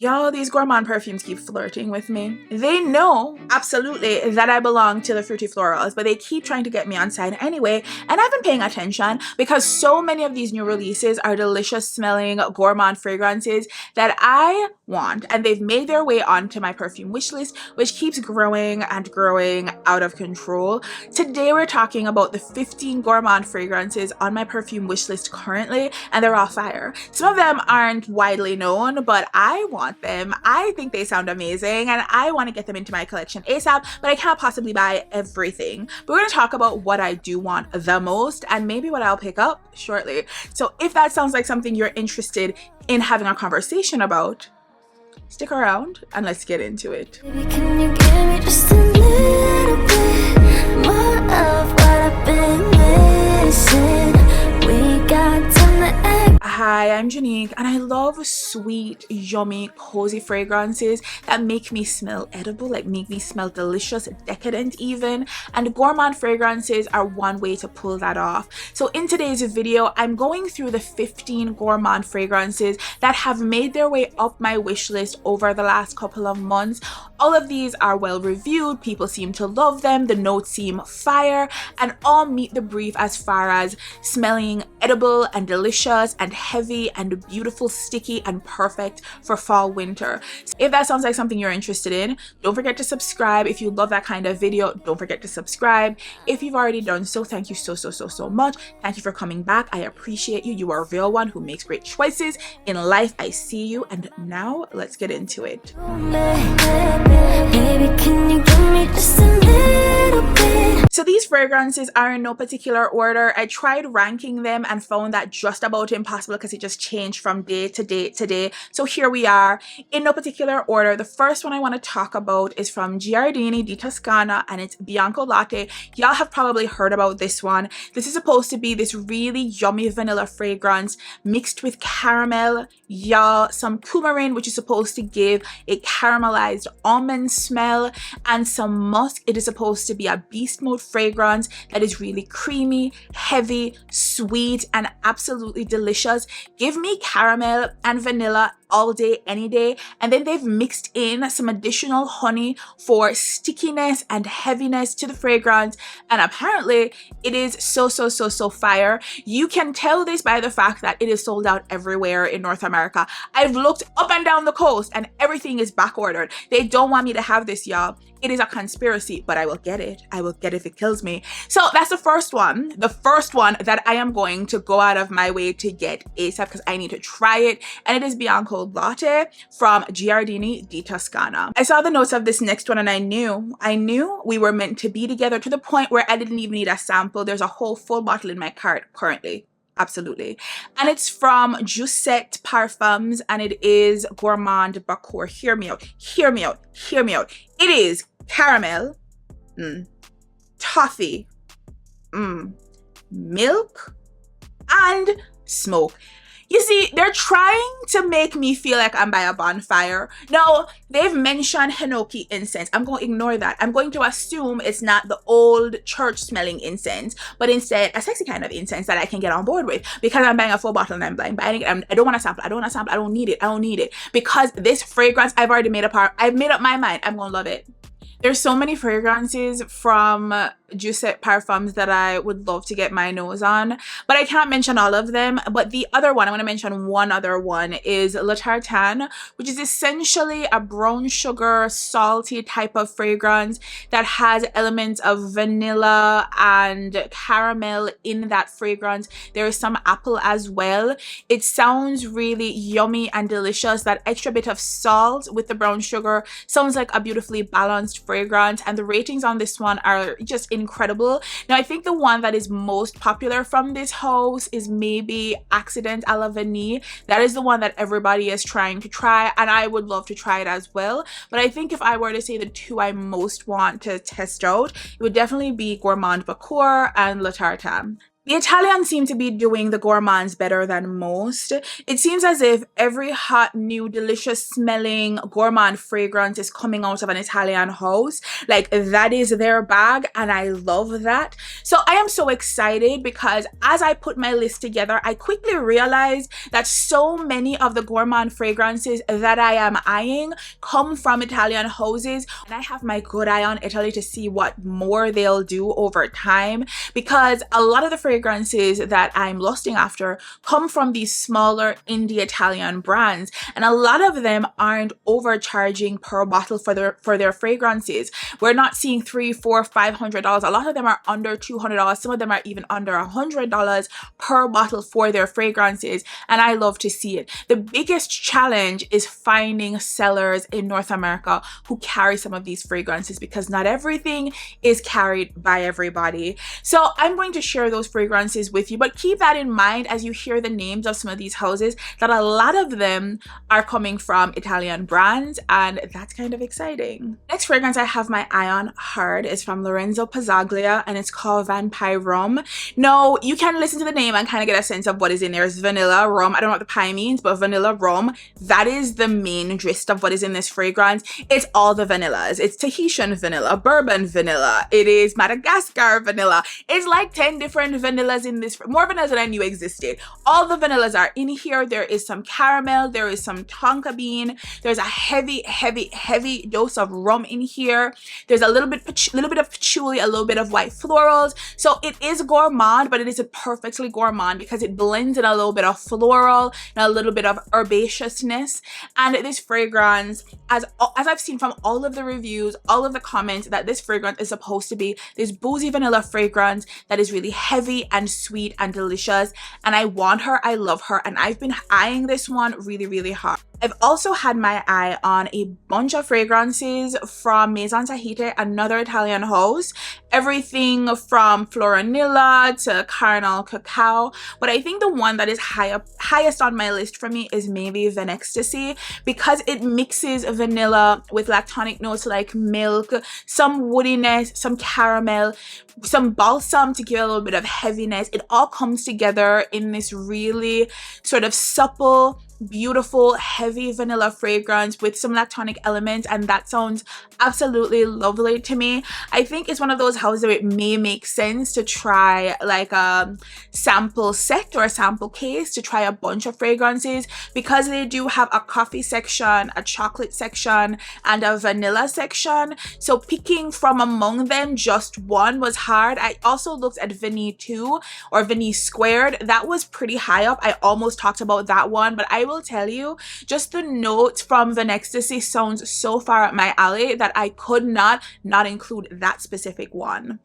Y'all, these gourmand perfumes keep flirting with me. They know, absolutely, that I belong to the fruity florals, but they keep trying to get me on side anyway, and I've been paying attention because so many of these new releases are delicious smelling gourmand fragrances that I want, and they've made their way onto my perfume wish list, which keeps growing and growing out of control. Today we're talking about the 15 gourmand fragrances on my perfume wish list currently, and they're all fire. Some of them aren't widely known, but I want them. I think they sound amazing and I want to get them into my collection ASAP, but I can't possibly buy everything. But we're going to talk about what I do want the most and maybe what I'll pick up shortly. So if that sounds like something you're interested in having a conversation about, stick around and let's get into it. Baby, can you give me just a little bit more of what I've been missing? We got time to act. Hi, I'm Jeanique and I love sweet, yummy, cozy fragrances that make me smell edible, like make me smell delicious, decadent even, and gourmand fragrances are one way to pull that off. So in today's video, I'm going through the 15 gourmand fragrances that have made their way up my wish list over the last couple of months. All of these are well reviewed, people seem to love them, the notes seem fire, and all meet the brief as far as smelling edible and delicious and heavy and beautiful, sticky, and perfect for fall winter. So if that sounds like something you're interested in, don't forget to subscribe. If you love that kind of video, don't forget to subscribe. If you've already done so, thank you so much. Thank you for coming back. I appreciate you. You are a real one who makes great choices in life. I see you. And now let's get into it. Baby, can you give me just a little bit? So these fragrances are in no particular order. I tried ranking them and found that just about impossible because it just changed from day to day to day. So here we are in no particular order. The first one I want to talk about is from Giardini di Toscana and it's Bianco Latte. Y'all have probably heard about this one. This is supposed to be this really yummy vanilla fragrance mixed with caramel, y'all, some coumarin, which is supposed to give a caramelized almond smell, and some musk. It is supposed to be a beast mode fragrance that is really creamy, heavy, sweet, and absolutely delicious. Give me caramel and vanilla all day, any day. And then they've mixed in some additional honey for stickiness and heaviness to the fragrance. And apparently it is so fire. You can tell this by the fact that it is sold out everywhere in North America. I've looked up and down the coast and everything is back ordered. They don't want me to have this, y'all. It is a conspiracy, but I will get it. I will get it if it kills me. So that's the first one. The first one that I am going to go out of my way to get ASAP because I need to try it. And it is Bianco Latte from Giardini di Toscana. I saw the notes of this next one and I knew we were meant to be together to the point where I didn't even need a sample. There's a whole full bottle in my cart currently. Absolutely. And it's from Wishlist Perfumes and it is Gourmand Perfumes. Hear me out. Hear me out. Hear me out. It is caramel, toffee, milk, and smoke. You see, they're trying to make me feel like I'm by a bonfire. No, they've mentioned Hinoki incense. I'm going to ignore that. I'm going to assume it's not the old church smelling incense, but instead a sexy kind of incense that I can get on board with because I'm buying a full bottle and I'm buying it. I don't want to sample. I don't want to sample. I don't need it. I don't need it because this fragrance, I've already made I've made up my mind. I'm going to love it. There's so many fragrances from Wishlist Perfumes that I would love to get my nose on, but I can't mention all of them. But the other one, I want to mention one other one is Le Tartan, which is essentially a brown sugar, salty type of fragrance that has elements of vanilla and caramel in that fragrance. There is some apple as well. It sounds really yummy and delicious. That extra bit of salt with the brown sugar sounds like a beautifully balanced fragrance, and the ratings on this one are just incredible. Now I think the one that is most popular from this house is maybe Accident à la Vanille. That is the one that everybody is trying to try and I would love to try it as well. But I think if I were to say the two I most want to test out, it would definitely be Gourmand Perfumes and Le Tartan. The Italians seem to be doing the gourmands better than most. It seems as if every hot, new, delicious smelling gourmand fragrance is coming out of an Italian house. Like, that is their bag, and I love that. So I am so excited because as I put my list together, I quickly realized that so many of the gourmand fragrances that I am eyeing come from Italian houses, and I have my good eye on Italy to see what more they'll do over time, because a lot of the fragrances that I'm lusting after come from these smaller indie Italian brands, and a lot of them aren't overcharging per bottle for their fragrances. We're not seeing $300, $400, $500. A lot of them are under $200. Some of them are even under $100 per bottle for their fragrances, and I love to see it. The biggest challenge is finding sellers in North America who carry some of these fragrances, because not everything is carried by everybody. So I'm going to share those fragrances with you, but keep that in mind as you hear the names of some of these houses, that a lot of them are coming from Italian brands, and that's kind of exciting. Next fragrance I have my eye on hard is from Lorenzo Paglia, and it's called Vampire Rum. No, you can listen to the name and kind of get a sense of what is in there. It's vanilla rum. I don't know what the pie means, but vanilla rum, that is the main gist of what is in this fragrance. It's all the vanillas. It's Tahitian vanilla, bourbon vanilla, it is Madagascar vanilla. It's like 10 different vanillas in this, more vanillas than I knew existed. All the vanillas are in here. There is some caramel, there is some tonka bean, there's a heavy dose of rum in here. There's a little bit of patchouli, a little bit of white florals. So it is gourmand, but it is perfectly gourmand because it blends in a little bit of floral and a little bit of herbaceousness. And this fragrance, as I've seen from all of the reviews, all of the comments, that this fragrance is supposed to be this boozy vanilla fragrance that is really heavy and sweet and delicious, and I want her, I love her, and I've been eyeing this one really hard. I've also had my eye on a bunch of fragrances from Mesan Tahiti, another Italian house. Everything from Floranilla to Caramel Cacao, but I think the one that is highest on my list for me is maybe Venecstasy, because it mixes vanilla with lactonic notes like milk, some woodiness, some caramel, some balsam to give a little bit of heaviness. It all comes together in this really sort of supple, beautiful, heavy vanilla fragrance with some lactonic elements, and that sounds absolutely lovely to me. I think it's one of those houses where it may make sense to try like a sample set or a sample case to try a bunch of fragrances, because they do have a coffee section, a chocolate section, and a vanilla section. So picking from among them just one was hard. I also looked at Vinny 2 or Vinny Squared. That was pretty high up. I almost talked about that one, but I will tell you, just the notes from Venecstasy sounds so far up my alley that I could not include that specific one.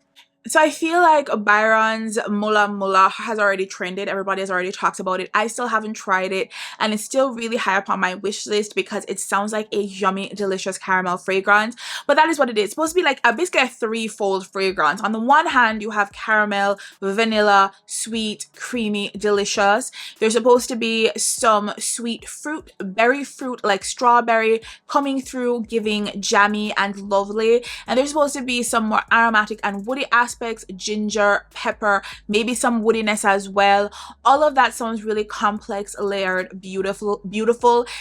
So I feel like Byron's Mula Mula has already trended. Everybody has already talked about it. I still haven't tried it, and it's still really high up on my wish list because it sounds like a yummy, delicious caramel fragrance. But that is what it is. It's supposed to be like basically a threefold fragrance. On the one hand, you have caramel, vanilla, sweet, creamy, delicious. There's supposed to be some sweet fruit, berry fruit like strawberry coming through, giving jammy and lovely. And there's supposed to be some more aromatic and woody aspects, ginger, pepper, maybe some woodiness as well. All of that sounds really complex, layered, beautiful.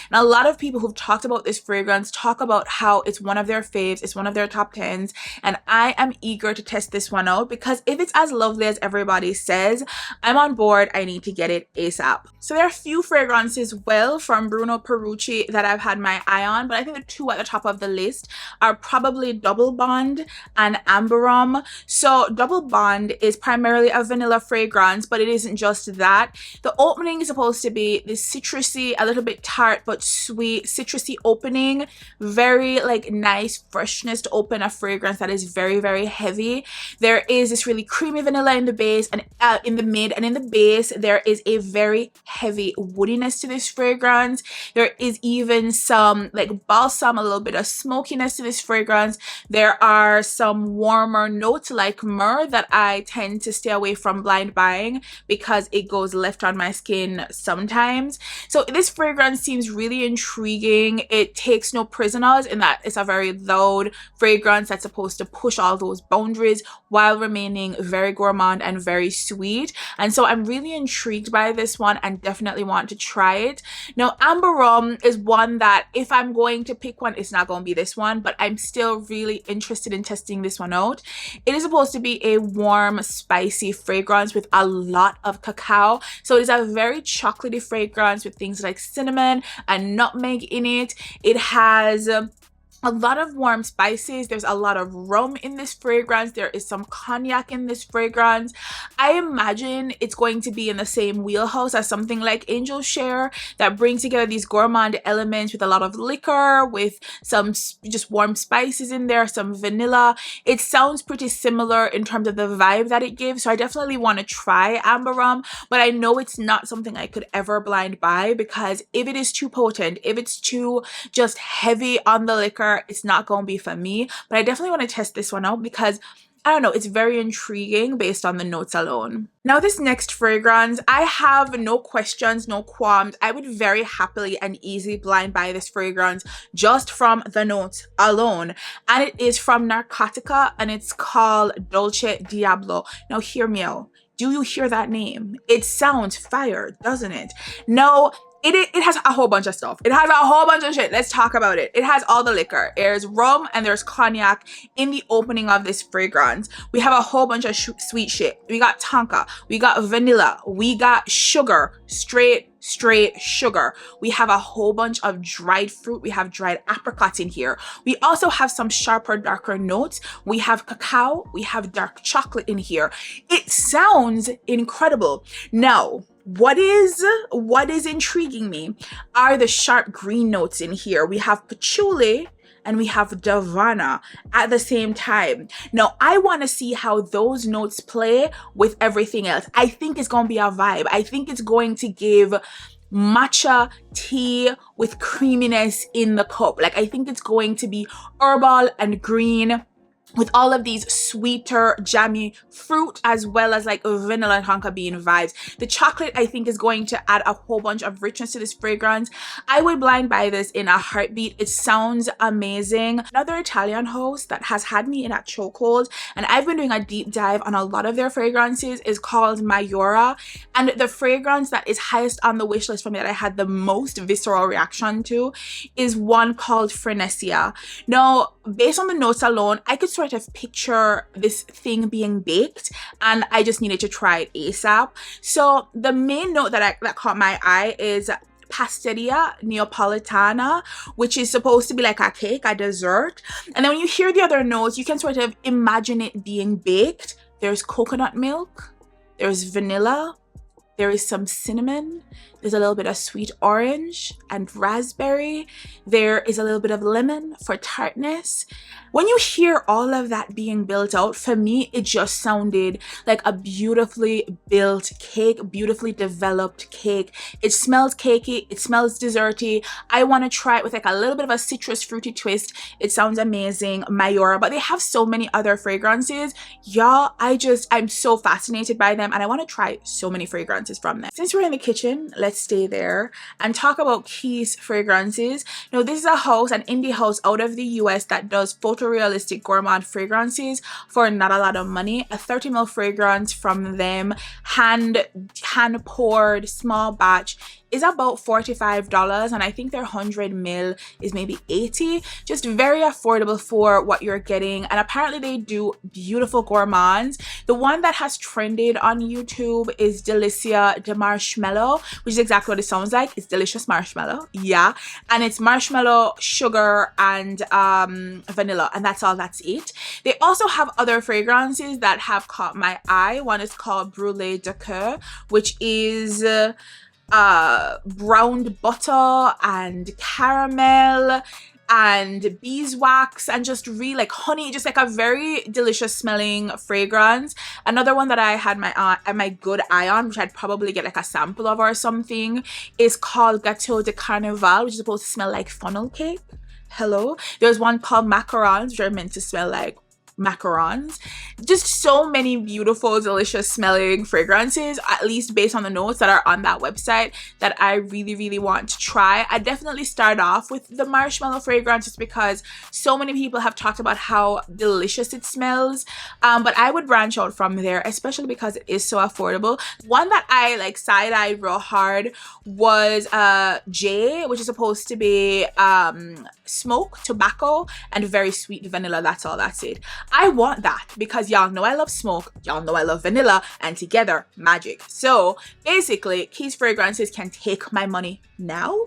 And a lot of people who've talked about this fragrance talk about how it's one of their faves, it's one of their top 10s, and I am eager to test this one out, because if it's as lovely as everybody says, I'm on board. I need to get it ASAP. So there are a few fragrances from Bruno Peruchi that I've had my eye on, but I think the two at the top of the list are probably Double Bond and Amber Rum. So Double Bond is primarily a vanilla fragrance, but it isn't just that. The opening is supposed to be this citrusy, a little bit tart but sweet, citrusy opening. Very like nice freshness to open a fragrance that is very heavy. There is this really creamy vanilla in the base and in the mid, and in the base there is a very heavy woodiness to this fragrance. There is even some like balsam, a little bit of smokiness to this fragrance. There are some warmer notes like myrrh that I tend to stay away from blind buying because it goes left on my skin sometimes. So this fragrance seems really intriguing. It takes no prisoners in that it's a very loud fragrance that's supposed to push all those boundaries while remaining very gourmand and very sweet. And so I'm really intrigued by this one and definitely want to try it. Now, Amber Rum is one that if I'm going to pick one, it's not going to be this one, but I'm still really interested in testing this one out. It is supposed to be a warm, spicy fragrance with a lot of cacao. So it is a very chocolatey fragrance with things like cinnamon and nutmeg in it. It has a lot of warm spices. There's a lot of rum in this fragrance. There is some cognac in this fragrance. I imagine it's going to be in the same wheelhouse as something like Angel Share that brings together these gourmand elements with a lot of liquor, with some just warm spices in there, some vanilla. It sounds pretty similar in terms of the vibe that it gives. So I definitely want to try Amber Rum, but I know it's not something I could ever blind buy because if it is too potent, if it's too just heavy on the liquor, it's not going to be for me. But I definitely want to test this one out because I don't know, it's very intriguing based on the notes alone. Now, this next fragrance, I have no questions, no qualms. I would very happily and easily blind buy this fragrance just from the notes alone. And it is from Narcotica and it's called Dolce Diablo. Now, hear me out. Do you hear that name? It sounds fire, doesn't it? No. It has a whole bunch of stuff. It has a whole bunch of shit. Let's talk about it. It has all the liquor. There's rum and there's cognac in the opening of this fragrance. We have a whole bunch of sweet shit. We got tonka. We got vanilla. We got sugar. Straight sugar. We have a whole bunch of dried fruit. We have dried apricots in here. We also have some sharper, darker notes. We have cacao. We have dark chocolate in here. It sounds incredible. Now, what is intriguing me are the sharp green notes in here. We have patchouli and we have Davana at the same time. Now, I want to see how those notes play with everything else. I think it's going to be a vibe. I think it's going to give matcha tea with creaminess in the cup. Like, I think it's going to be herbal and green with all of these sweeter, jammy fruit, as well as like vanilla and tonka bean vibes. The chocolate, I think, is going to add a whole bunch of richness to this fragrance. I would blind buy this in a heartbeat. It sounds amazing. Another Italian host that has had me in a chokehold, and I've been doing a deep dive on a lot of their fragrances, is called Mayora. And the fragrance that is highest on the wish list for me that I had the most visceral reaction to is one called Frenesia. Now, based on the notes alone, I could sort of picture this thing being baked and I just needed to try it ASAP. So the main note that caught my eye is Pasteria Neapolitana, which is supposed to be like a cake, a dessert. And then when you hear the other notes, you can sort of imagine it being baked. There's coconut milk, there's vanilla, there is some cinnamon, there's a little bit of sweet orange and raspberry. There is a little bit of lemon for tartness. When you hear all of that being built out, for me, it just sounded like a beautifully built cake, beautifully developed cake. It smells cakey, it smells desserty. I want to try it with like a little bit of a citrus fruity twist. It sounds amazing. Mayora, but they have so many other fragrances. Y'all, I'm so fascinated by them and I want to try so many fragrances from them. Since we're in the kitchen, let's stay there and talk about Keys fragrances. Now, this is a house, an indie house out of the US that does photorealistic gourmand fragrances for not a lot of money. A 30 ml fragrance from them, hand poured, small batch, is about $45, and I think their 100 ml is maybe $80. Just very affordable for what you're getting, and apparently they do beautiful gourmands. The one that has trended on YouTube is Delicia de Marshmallow, which is exactly what it sounds like. It's delicious marshmallow, yeah, and it's marshmallow, sugar, and vanilla, and that's all. That's it. They also have other fragrances that have caught my eye. One is called Brûlée de Coeur, which is browned butter and caramel and beeswax and just really like honey, just like a very delicious smelling fragrance. Another one that I had my good eye on, which I'd probably get like a sample of or something, is called Gâteau de Carnaval, which is supposed to smell like funnel cake. Hello. There's one called macarons, which are meant to smell like macarons. Just so many beautiful, delicious smelling fragrances, at least based on the notes that are on that website, that I really, really want to try. I definitely start off with the marshmallow fragrance just because so many people have talked about how delicious it smells. But I would branch out from there, especially because it is so affordable. One that I like side-eyed real hard was J, which is supposed to be smoke, tobacco, and very sweet vanilla. That's all, that's it. I want that because y'all know I love smoke, y'all know I love vanilla, and together, magic. So basically, Keys Fragrances can take my money now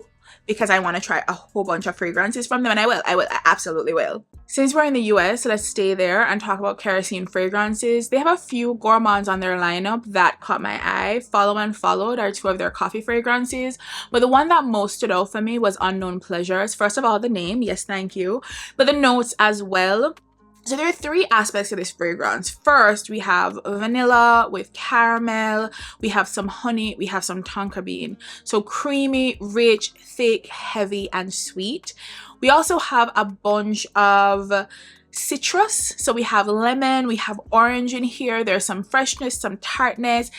because I want to try a whole bunch of fragrances from them, and I absolutely will. Since we're in the US, let's stay there and talk about Kerosene fragrances. They have a few gourmands on their lineup that caught my eye. Follow and Followed are two of their coffee fragrances, but the one that most stood out for me was Unknown Pleasures. First of all, the name, yes, thank you, but the notes as well. So there are three aspects to this fragrance. First, we have vanilla with caramel, we have some honey, we have some tonka bean. So creamy, rich, thick, heavy, and sweet. We also have a bunch of citrus. So we have lemon, we have orange in here. There's some freshness, some tartness.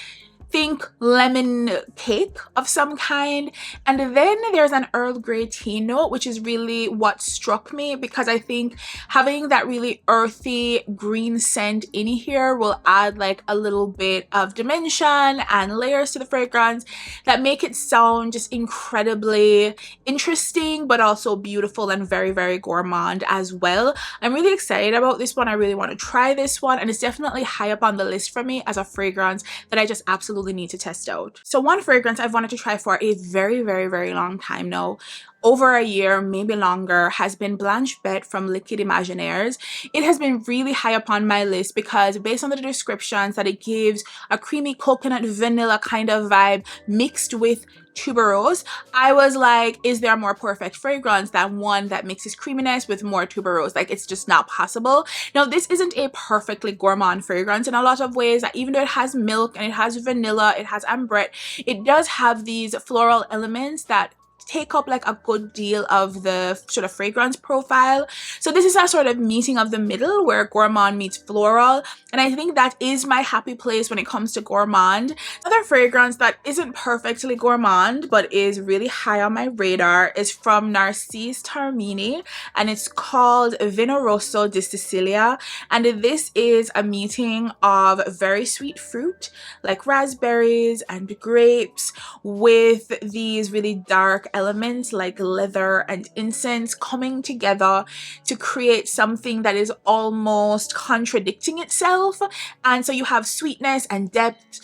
Think lemon cake of some kind. And then there's an Earl Grey tea note, which is really what struck me, because I think having that really earthy green scent in here will add like a little bit of dimension and layers to the fragrance that make it sound just incredibly interesting, but also beautiful and very, very gourmand as well. I'm really excited about this one. I really want to try this one, and it's definitely high up on the list for me as a fragrance that I just absolutely need to test out. So one fragrance I've wanted to try for a very, very, very long time now, over a year, maybe longer, has been Blanche Bête from Liquid Imaginaires. It has been really high up on my list because based on the descriptions that it gives a creamy coconut vanilla kind of vibe mixed with tuberose, I was like, is there a more perfect fragrance than one that mixes creaminess with more tuberose? Like, it's just not possible. Now, this isn't a perfectly gourmand fragrance in a lot of ways. Even though it has milk and it has vanilla, it has ambrette, it does have these floral elements that take up like a good deal of the sort of fragrance profile. So this is a sort of meeting of the middle where gourmand meets floral, and I think that is my happy place when it comes to gourmand. Another fragrance that isn't perfectly gourmand but is really high on my radar is from Narcisse Termini, and it's called Vino Rosso di Sicilia, and this is a meeting of very sweet fruit like raspberries and grapes with these really dark elements like leather and incense coming together to create something that is almost contradicting itself. And so you have sweetness and depth,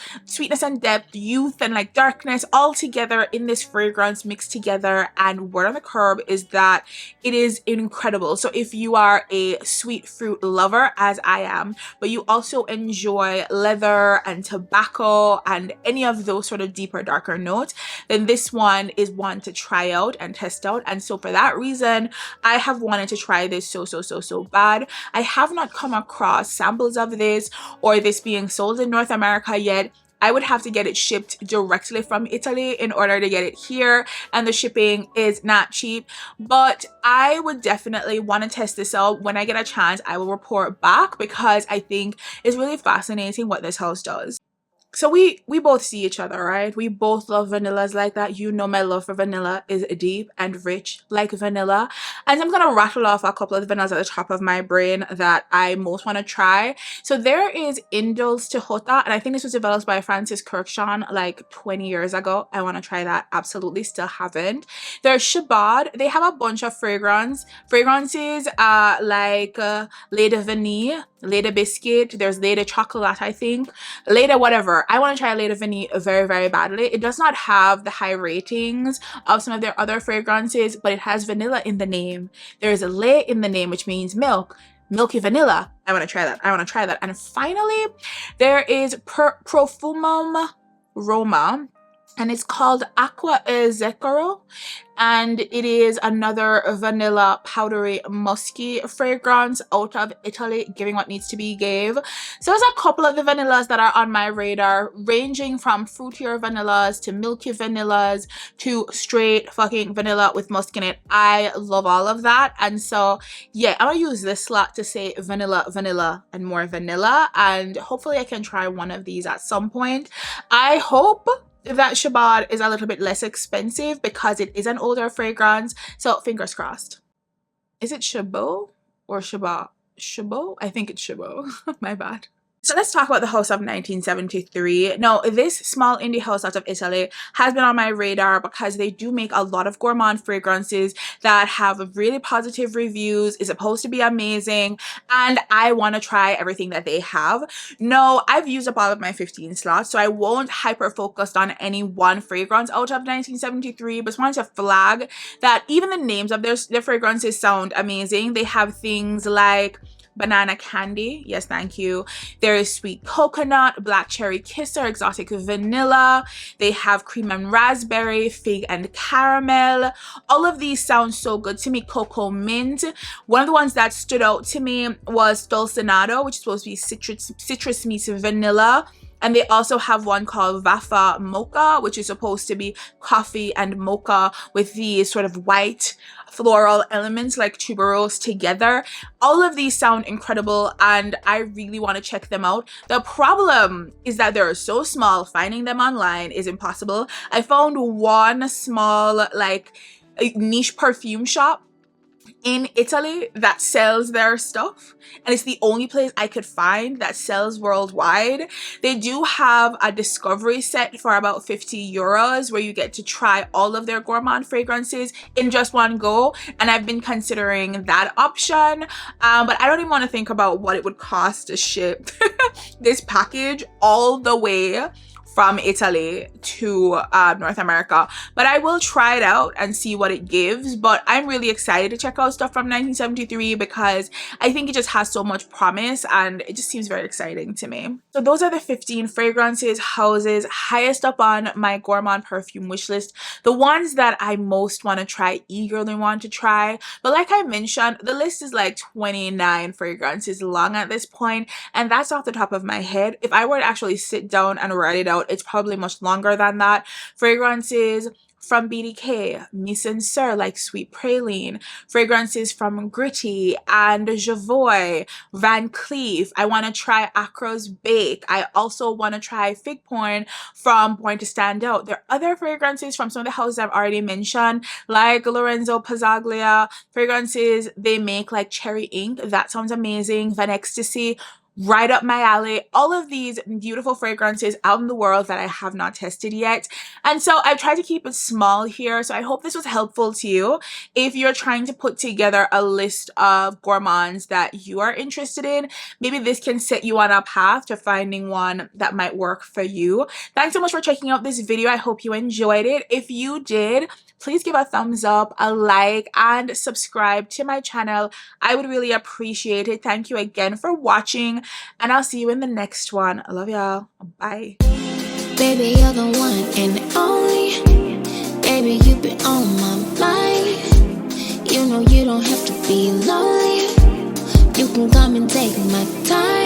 youth and like darkness all together in this fragrance mixed together. And word on the curb is that it is incredible. So if you are a sweet fruit lover, as I am, but you also enjoy leather and tobacco and any of those sort of deeper, darker notes, then this one is one to try out and test out. And so for that reason, I have wanted to try this so bad. I have not come across samples of this or this being sold in North America yet. I would have to get it shipped directly from Italy in order to get it here, and the shipping is not cheap, but I would definitely want to test this out. When I get a chance, I will report back because I think it's really fascinating what this house does. So we both see each other, right? We both love vanillas like that. You know my love for vanilla is deep and rich like vanilla. And I'm gonna rattle off a couple of vanillas at the top of my brain that I most want to try. So there is Indul's Tejota, and I think this was developed by Francis Kirkshawn like 20 years ago. I want to try that. Absolutely, still haven't. There's Shabad. They have a bunch of fragrances like Lait de Vanille, Lait de Biscuit. There's Lait de Chocolat, I think. Lait de whatever. I want to try Lait de Vanille very, very badly. It does not have the high ratings of some of their other fragrances, but it has vanilla in the name. There is a lait in the name, which means milk. Milky vanilla. I want to try that. I want to try that. And finally, there is Profumum Roma. and it's called Acqua e Zucchero, and it is another vanilla powdery musky fragrance out of Italy, giving what needs to be gave. So there's a couple of the vanillas that are on my radar, ranging from fruitier vanillas to milky vanillas to straight fucking vanilla with musk in it. I love all of that, and so yeah, I'm gonna use this slot to say vanilla, vanilla, and more vanilla, and hopefully I can try one of these at some point. I hope that Chabad is a little bit less expensive because it is an older fragrance, so fingers crossed. Is it Chabot or Chabot? Chabot? I think it's Chabot. My bad. So let's talk about the house of 1973. Now, this small indie house out of Italy has been on my radar because they do make a lot of gourmand fragrances that have really positive reviews, is supposed to be amazing, and I want to try everything that they have. No, I've used up all of my 15 slots, so I won't hyper focus on any one fragrance out of 1973, but just wanted to flag that even the names of their fragrances sound amazing. They have things like banana candy, yes thank you, there is sweet coconut, black cherry kisser, exotic vanilla, they have cream and raspberry, fig and caramel. All of these sound so good to me. Cocoa mint. One of the ones that stood out to me was dulcinado, which is supposed to be citrus meets vanilla. And they also have one called Vaffa Mocha, which is supposed to be coffee and mocha with these sort of white floral elements like tuberose together. All of these sound incredible and I really want to check them out. The problem is that they're so small, finding them online is impossible. I found one small like niche perfume shop in Italy that sells their stuff, and it's the only place I could find that sells worldwide. They do have a discovery set for about 50 euros where you get to try all of their gourmand fragrances in just one go, and I've been considering that option, but I don't even want to think about what it would cost to ship this package all the way from Italy to North America. But I will try it out and see what it gives. But I'm really excited to check out stuff from 1973 because I think it just has so much promise and it just seems very exciting to me. So those are the 15 fragrances houses highest up on my gourmand perfume wish list. The ones that I most want to try, eagerly want to try. But like I mentioned, the list is like 29 fragrances long at this point, and that's off the top of my head. If I were to actually sit down and write it out, it's probably much longer than that. Fragrances from BDK, Mesan like Sweet Praline, fragrances from Gritty and Javoy, Van Cleef. I want to try Acro's Bake. I also want to try Fig Porn from Born to Stand Out. There are other fragrances from some of the houses I've already mentioned, like Lorenzo, Paglia, fragrances they make like Cherry Ink. That sounds amazing. Van Ecstasy, right up my alley. All of these beautiful fragrances out in the world that I have not tested yet. And so I've tried to keep it small here. So I hope this was helpful to you. If you're trying to put together a list of gourmands that you are interested in, maybe this can set you on a path to finding one that might work for you. Thanks so much for checking out this video. I hope you enjoyed it. If you did, please give a thumbs up, a like, and subscribe to my channel. I would really appreciate it. Thank you again for watching, and I'll see you in the next one. I love y'all. Bye. Baby, you're the one and only. Baby, you've been on my mind. You know you don't have to be lonely. You can come and take my time.